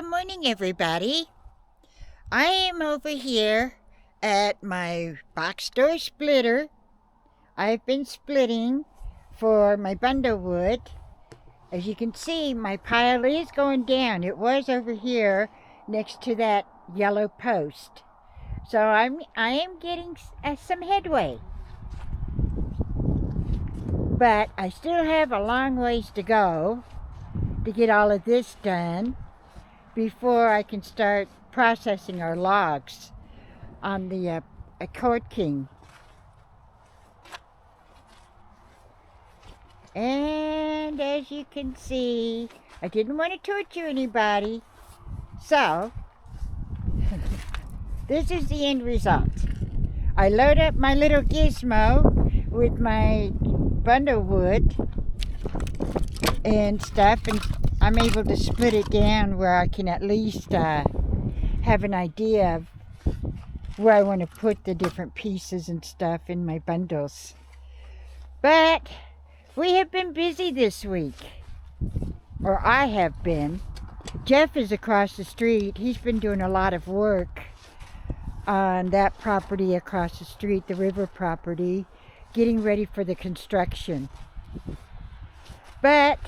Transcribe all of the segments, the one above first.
Good morning, everybody. I am over here at my box store splitter. I've been splitting for my bundle wood. As you can see, my pile is going down. It was over here next to that yellow post. So I am getting some headway. But I still have a long ways to go to get all of this done before I can start processing our logs on the CordKing. And as you can see, I didn't want to torture anybody, so this is the end result. I load up my little gizmo with my bundle wood and stuff, and I'm able to split it down where I can at least have an idea of where I want to put the different pieces and stuff in my bundles. But we have been busy this week, or I have been. Jeff is across the street. He's been doing a lot of work on that property across the street, the river property, getting ready for the construction. But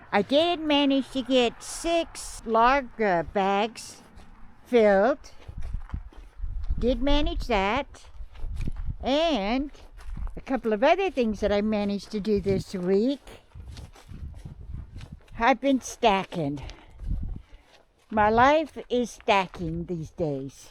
I did manage to get 6 log bags filled. Did manage that. And a couple of other things that I managed to do this week. I've been stacking. My life is stacking these days.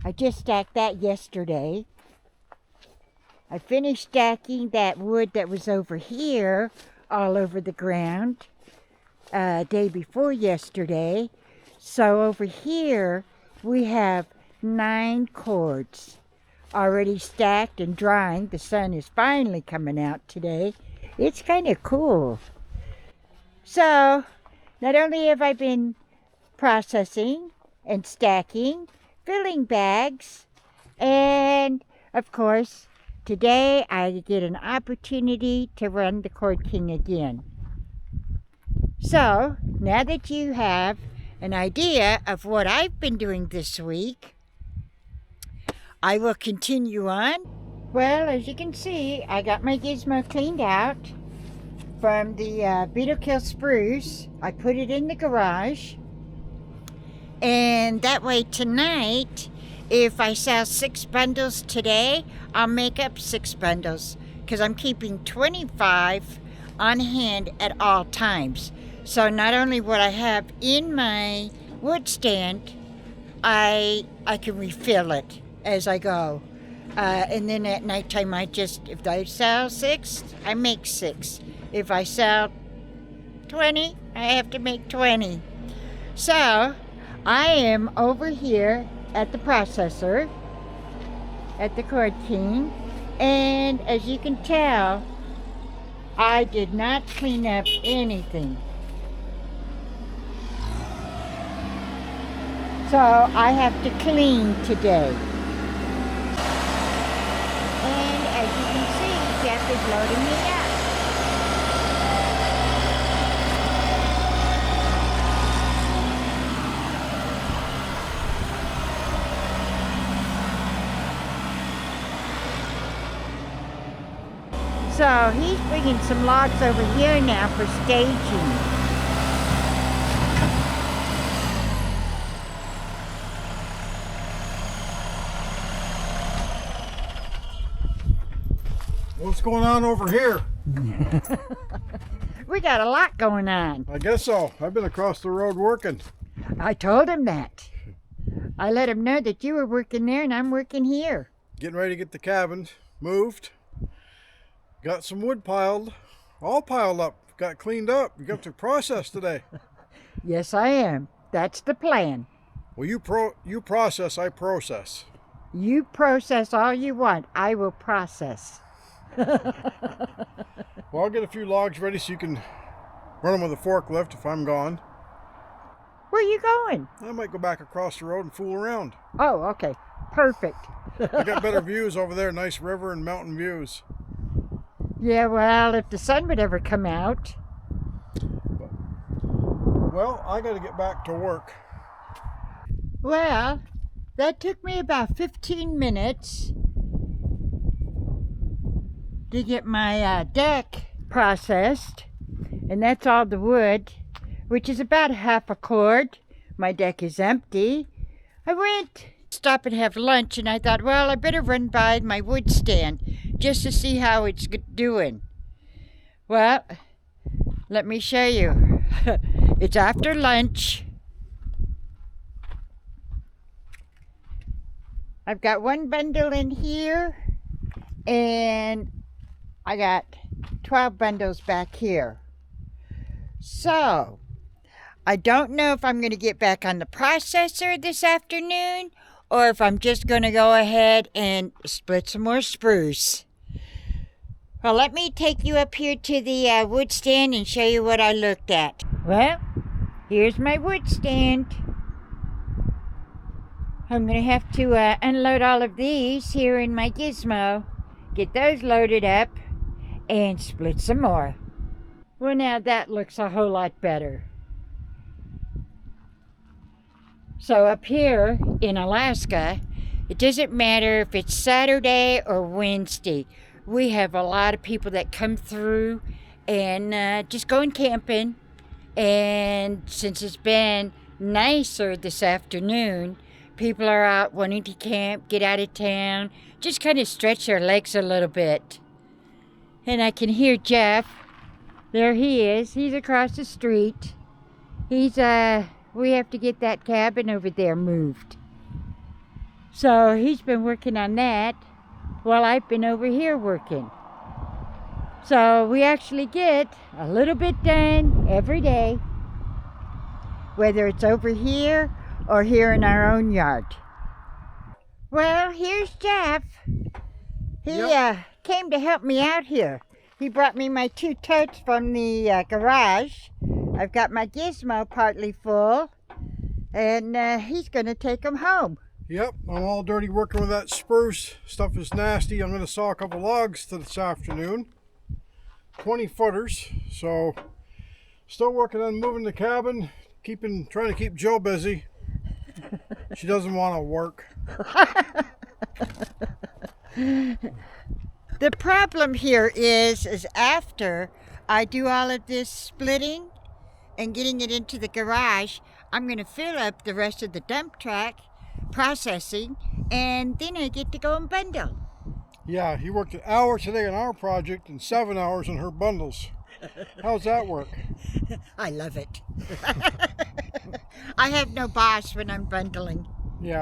I just stacked that yesterday. I finished stacking that wood that was over here all over the ground day before yesterday. So over here we have 9 cords already stacked and drying. The sun is finally coming out today. It's kind of cool. So not only have I been processing and stacking, filling bags, and of course today I get an opportunity to run the CordKing again. So now that you have an idea of what I've been doing this week, I will continue on. Well, as you can see, I got my gizmo cleaned out from the beetle kill spruce. I put it in the garage, and that way tonight, if I sell 6 bundles today, I'll make up 6 bundles, because I'm keeping 25 on hand at all times. So not only what I have in my wood stand, I can refill it as I go. And then at nighttime, if I sell 6, I make 6. If I sell 20, I have to make 20. So I am over here at the processor, at the CordKing, and as you can tell, I did not clean up anything. So I have to clean today. And as you can see, Jeff is loading me up. So he's bringing some logs over here now for staging. What's going on over here? We got a lot going on. I guess so. I've been across the road working. I told him that. I let him know that you were working there and I'm working here. Getting ready to get the cabin moved. Got some wood all piled up. Got cleaned up. You got to process today. Yes, I am. That's the plan. Well, you process, I process. You process all you want. I will process. Well, I'll get a few logs ready so you can run them with a forklift if I'm gone. Where are you going? I might go back across the road and fool around. Oh, okay. Perfect. I got better views over there. Nice river and mountain views. Yeah, well, if the sun would ever come out. Well, I got to get back to work. Well, that took me about 15 minutes to get my deck processed. And that's all the wood, which is about half a cord. My deck is empty. I went stop and have lunch, and I thought, well, I better run by my wood stand just to see how it's doing. Well, let me show you. It's after lunch. I've got one bundle in here, and I got 12 bundles back here. So, I don't know if I'm going to get back on the processor this afternoon, or if I'm just going to go ahead and split some more spruce. Well, let me take you up here to the wood stand and show you what I looked at. Well, here's my wood stand. I'm going to have to unload all of these here in my gizmo, get those loaded up, and split some more. Well, now that looks a whole lot better. So up here in Alaska, it doesn't matter if it's Saturday or Wednesday. We have a lot of people that come through and just going camping. And since it's been nicer this afternoon, people are out wanting to camp, get out of town, just kind of stretch their legs a little bit. And I can hear Jeff. There he is. He's across the street. We have to get that cabin over there moved. So he's been working on that while I've been over here working. So we actually get a little bit done every day, whether it's over here or here in our own yard. Well, here's Jeff. He came to help me out here. He brought me my 2 totes from the garage. I've got my gizmo partly full, and he's going to take them home. Yep, I'm all dirty working with that spruce. Stuff is nasty. I'm going to saw a couple logs this afternoon. 20 footers. So, still working on moving the cabin. Trying to keep Jill busy. She doesn't want to work. The problem here is after I do all of this splitting and getting it into the garage, I'm going to fill up the rest of the dump truck, processing, and then I get to go and bundle. Yeah, he worked an hour today on our project and 7 hours on her bundles. How's that work? I love it. I have no boss when I'm bundling. Yeah.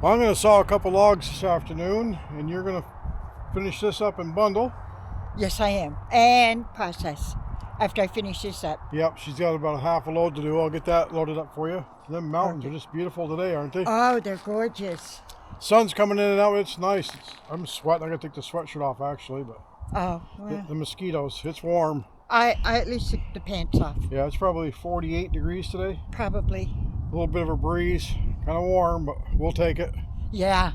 Well, I'm going to saw a couple logs this afternoon, and you're going to finish this up and bundle. Yes, I am. And process after I finish this up. Yep, she's got about a half a load to do. I'll get that loaded up for you. Them mountains are just beautiful today, aren't they? Oh, they're gorgeous. Sun's coming in and out. It's nice. I'm sweating. I got to take the sweatshirt off, actually. But oh, well. The mosquitoes. It's warm. I at least took the pants off. Yeah, it's probably 48 degrees today. Probably. A little bit of a breeze. Kind of warm, but we'll take it. Yeah.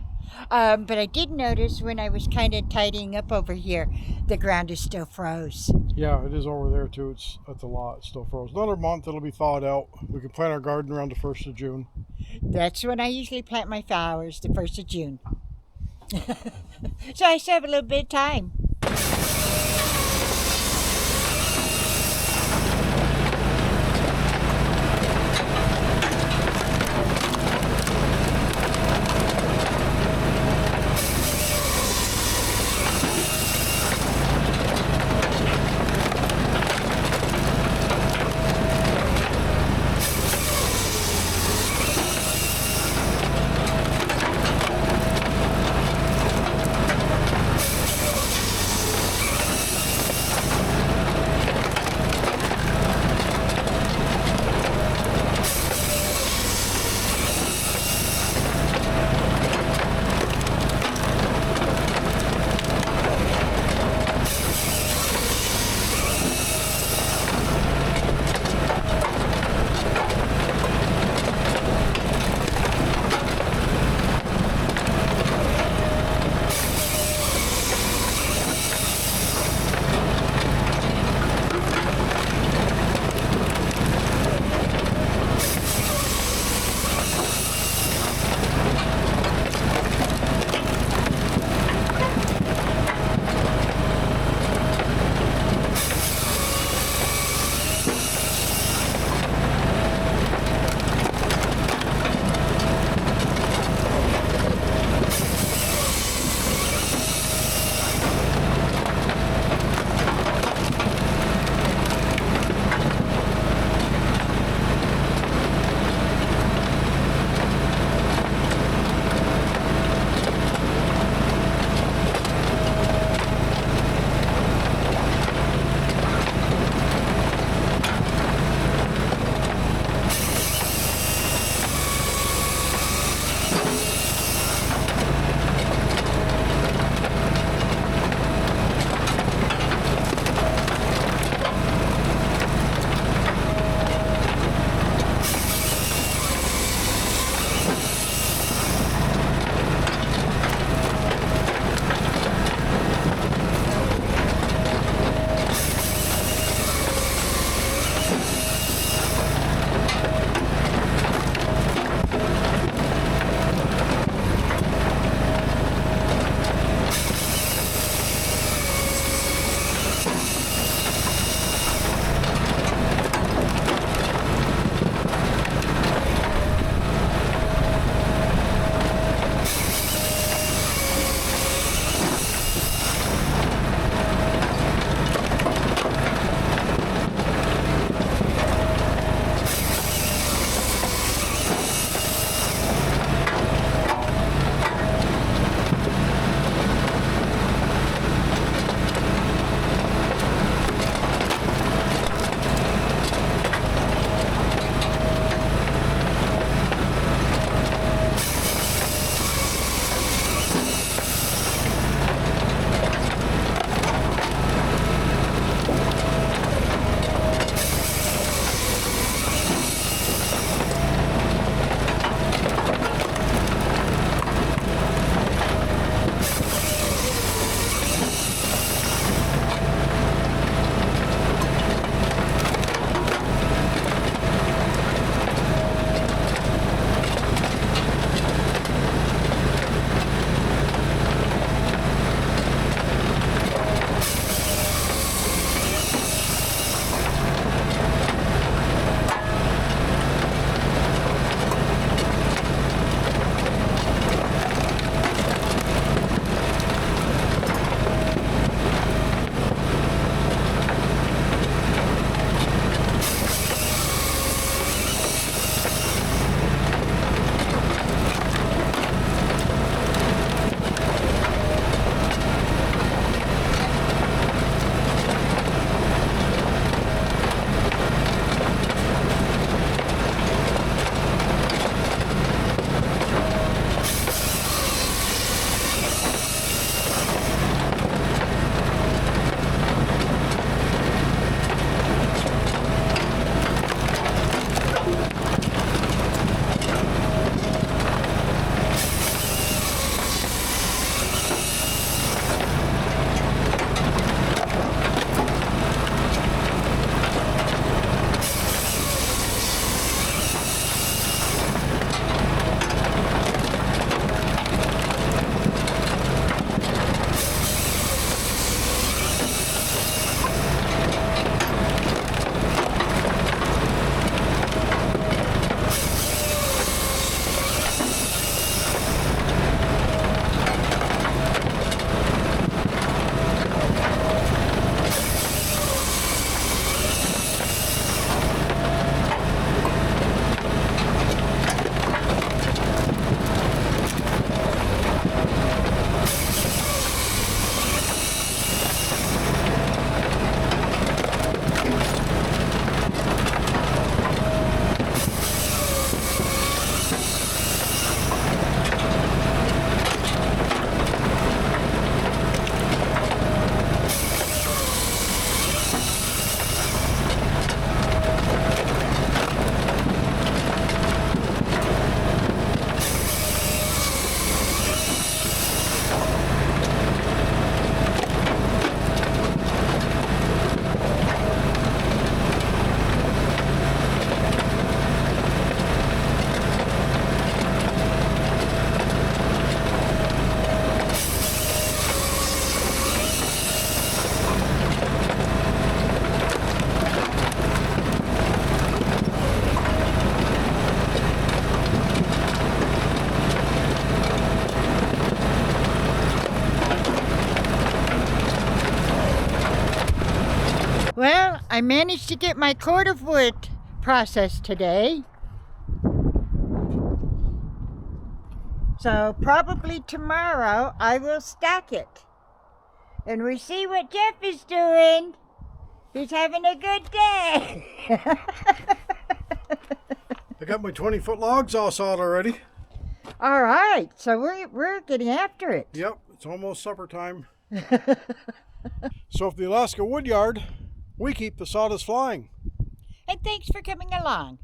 But I did notice when I was kind of tidying up over here, the ground is still froze. Yeah, it is over there too. It's at the lot. It's still froze. Another month, it'll be thawed out. We can plant our garden around the 1st of June. That's when I usually plant my flowers, the 1st of June. So I still have a little bit of time. I managed to get my cord of wood processed today. So probably tomorrow I will stack it. And we see what Jeff is doing. He's having a good day. I got my 20-foot logs all sawed already. All right, so we're getting after it. Yep, it's almost supper time. So for the Alaska Woodyard, we keep the sawdust flying. And thanks for coming along.